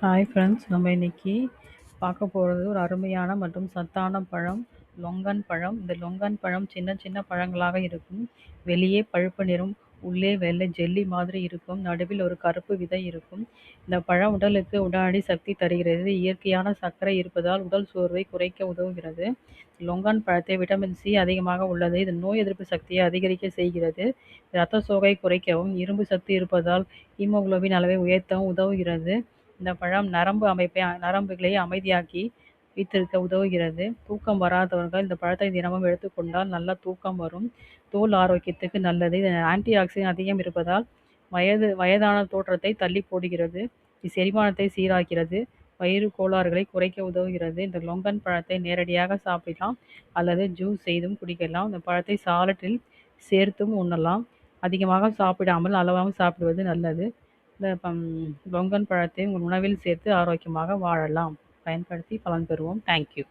Hi friends, நம்ம இன்னைக்கு பார்க்க போகிறது ஒரு அருமையான மற்றும் சத்தான பழம், லொங்கன் பழம். இந்த லொங்கன் பழம் சின்ன சின்ன பழங்களாக இருக்கும். வெளியே பழுப்பு நிறம், உள்ளே வெள்ளை ஜெல்லி மாதிரி இருக்கும். நடுவில் ஒரு கருப்பு விதை இருக்கும். இந்த பழம் உடலுக்கு உடனடி சக்தி தருகிறது. இயற்கையான சர்க்கரை இருப்பதால் உடல் சோர்வை குறைக்க உதவுகிறது. லொங்கன் பழத்தை விட்டமின் சி அதிகமாக உள்ளது. இது நோய் எதிர்ப்பு சக்தியை அதிகரிக்க செய்கிறது. இரத்த சோகை குறைக்கவும், இரும்பு சத்து இருப்பதால் ஹீமோகுளோபின் அளவை உயர்த்தவும் உதவுகிறது. இந்த பழம் நரம்புகளை அமைதியாக்கி வைத்திருக்க உதவுகிறது. தூக்கம் வராதவர்கள் இந்த பழத்தை தினமும் எடுத்துக்கொண்டால் நல்ல தூக்கம் வரும். தோல் ஆரோக்கியத்துக்கு நல்லது. இது ஆன்டி ஆக்சிடென்ட் அதிகம் இருப்பதால் வயதான தோற்றத்தை தள்ளி போடுகிறது. இது செரிமானத்தை சீராக்கிறது. வயிறு கோளாறுகளை குறைக்க உதவுகிறது. இந்த லொங்கன் பழத்தை நேரடியாக சாப்பிடலாம் அல்லது ஜூஸ் செய்தும் குடிக்கலாம். இந்த பழத்தை சாலட்டில் சேர்த்தும் உண்ணலாம். அதிகமாக சாப்பிடாமல் அளவாக சாப்பிடுவது நல்லது. இந்த லொங்கன் பழத்தை உங்கள் உணவில் சேர்த்து ஆரோக்கியமாக வாழலாம். பயன்படுத்தி பலன் பெறுவோம். தேங்க்யூ.